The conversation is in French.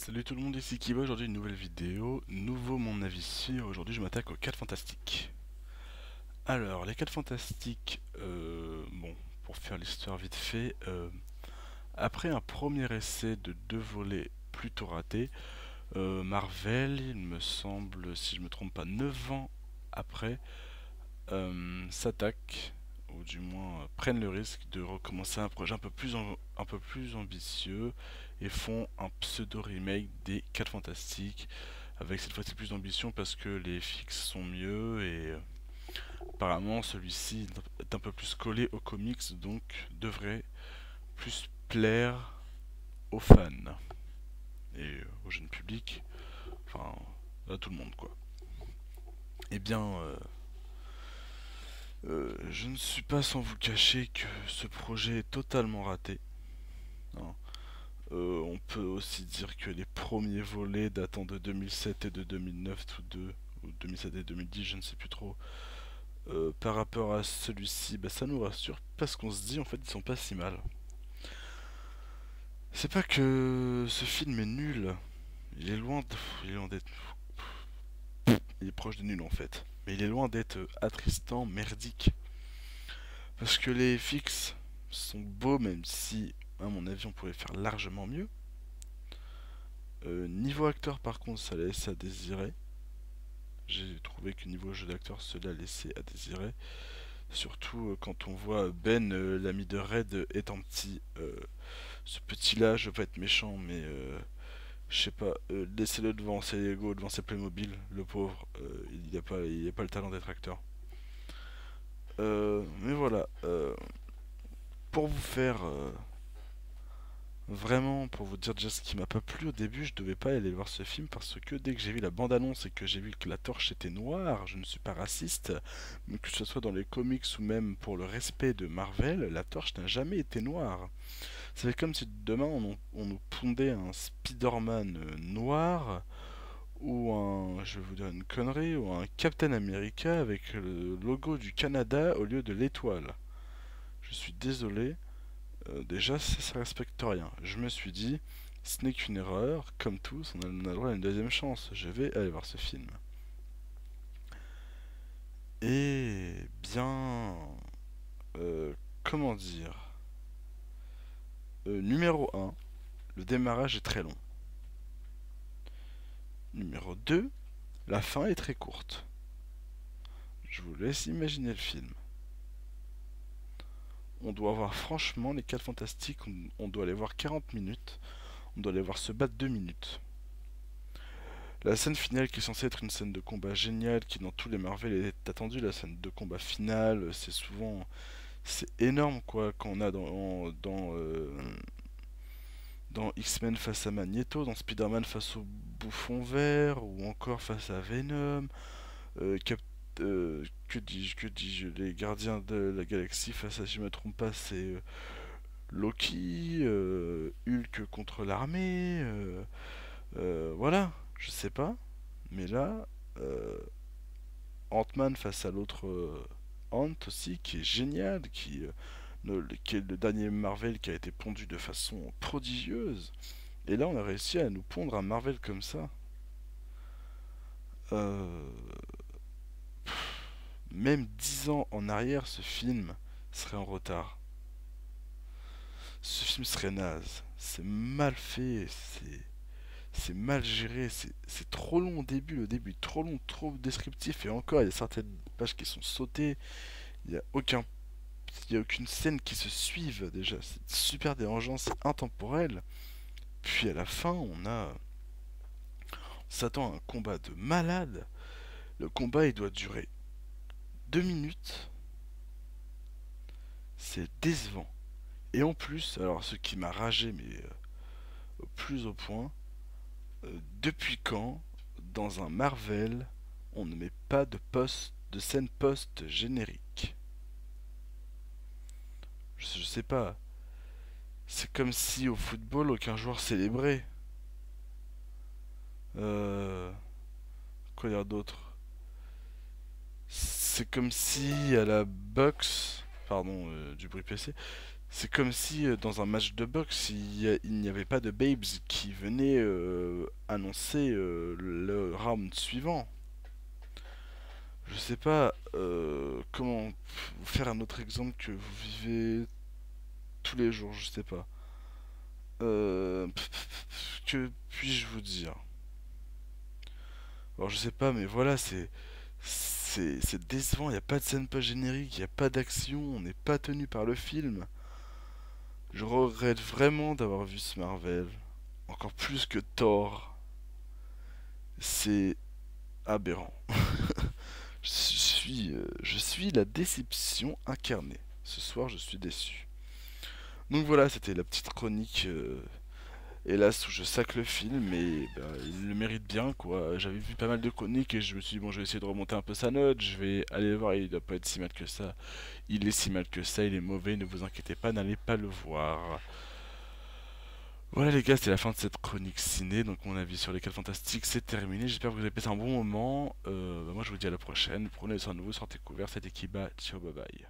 Salut tout le monde, ici Kiba. Aujourd'hui une nouvelle vidéo, nouveau mon avis sur. Aujourd'hui je m'attaque aux 4 fantastiques. Alors les 4 fantastiques, bon, pour faire l'histoire vite fait, après un premier essai de 2 volets plutôt ratés, Marvel, il me semble, si je me trompe pas, 9 ans après, s'attaque, ou du moins prennent le risque de recommencer un projet un peu plus ambitieux et font un pseudo remake des 4 Fantastiques avec cette fois-ci plus d'ambition parce que les fixes sont mieux et apparemment celui-ci est un peu plus collé aux comics donc devrait plus plaire aux fans et au jeune public, enfin à tout le monde quoi. Eh bien, je ne suis pas sans vous cacher que ce projet est totalement raté, hein. On peut aussi dire que les premiers volets datant de 2007 et de 2009, tous deux, ou 2007 et 2010, je ne sais plus trop. Par rapport à celui-ci, bah, ça nous rassure parce qu'on se dit en fait ils sont pas si mal. C'est pas que ce film est nul, il est il est loin d'être, il est proche de nul en fait, mais il est loin d'être attristant, merdique. Parce que les fixes sont beaux, même si, à mon avis, on pourrait faire largement mieux. Niveau acteur, par contre, ça laisse à désirer. J'ai trouvé que niveau jeu d'acteur, cela laissait à désirer. Surtout quand on voit Ben, l'ami de Red, étant petit. Ce petit-là, je veux pas être méchant, mais je sais pas, laissez-le devant ses Lego, devant ses Playmobil, le pauvre. Il a pas le talent d'être acteur. Mais voilà, pour vous faire vraiment, pour vous dire déjà ce qui m'a pas plu au début, je devais pas aller voir ce film parce que dès que j'ai vu la bande-annonce et que j'ai vu que la torche était noire, je ne suis pas raciste, mais que ce soit dans les comics ou même pour le respect de Marvel, la torche n'a jamais été noire. C'est comme si demain on nous pondait un Spider-Man noir ou un, je vais vous dire une connerie, ou un Captain America avec le logo du Canada au lieu de l'étoile. Je suis désolé, déjà, ça respecte rien. Je me suis dit, ce n'est qu'une erreur, comme tous, on a le droit à une deuxième chance. Je vais aller voir ce film. Et bien, comment dire, numéro un, le démarrage est très long. Numéro 2, la fin est très courte. Je vous laisse imaginer le film. On doit voir franchement les 4 fantastiques, on doit aller voir 40 minutes, on doit aller voir se battre 2 minutes. La scène finale qui est censée être une scène de combat géniale qui dans tous les Marvel est attendue, la scène de combat finale, c'est souvent c'est énorme quoi quand on a dans X-Men face à Magneto, dans Spider-Man face au Bouffon Vert ou encore face à Venom, que dis-je, les Gardiens de la Galaxie face à, si je me trompe pas, c'est Loki, Hulk contre l'armée, voilà, je sais pas. Mais là, euh, Ant-Man face à l'autre Ant aussi, qui est génial, qui est le dernier Marvel qui a été pondu de façon prodigieuse. Et là, on a réussi à nous pondre un Marvel comme ça. Euh, Même 10 ans en arrière, ce film serait en retard. Ce film serait naze. C'est mal fait, c'est mal géré, c'est trop long au début, le début est trop long, trop descriptif, et encore, il y a certaines pages qui sont sautées, il n'y a aucun, il y a aucune scène qui se suive déjà, c'est super dérangeant, c'est intemporel. Puis à la fin, on s'attend à un combat de malade. Le combat, il doit durer 2 minutes, c'est décevant. Et en plus, alors ce qui m'a ragé, mais au plus au point, depuis quand, dans un Marvel, on ne met pas de scène post-générique? Je sais pas. C'est comme si au football, aucun joueur célébrait. Euh, Quoi dire d'autre? C'est comme si à la boxe, pardon du bruit PC, C'est comme si dans un match de boxe, il n'y avait pas de babes qui venaient annoncer le round suivant. Je sais pas comment vous faire un autre exemple que vous vivez tous les jours, je sais pas. Que puis-je vous dire? Alors je sais pas, mais voilà, c'est décevant. Il n'y a pas de scène post-générique, il n'y a pas d'action, on n'est pas tenu par le film. Je regrette vraiment d'avoir vu ce Marvel, encore plus que Thor. C'est aberrant. Je suis la déception incarnée. Ce soir, je suis déçu. Donc voilà, c'était la petite chronique. Hélas, où je sac le film, mais bah, il le mérite bien, quoi. J'avais vu pas mal de chroniques et je me suis dit, bon, je vais essayer de remonter un peu sa note. Je vais aller le voir, il doit pas être si mal que ça. Il est si mal que ça, il est mauvais, ne vous inquiétez pas, n'allez pas le voir. Voilà les gars, c'était la fin de cette chronique ciné, donc mon avis sur les 4 fantastiques c'est terminé, j'espère que vous avez passé un bon moment. Moi je vous dis à la prochaine, prenez soin de vous, sortez couverts, c'était Kiba, ciao bye bye.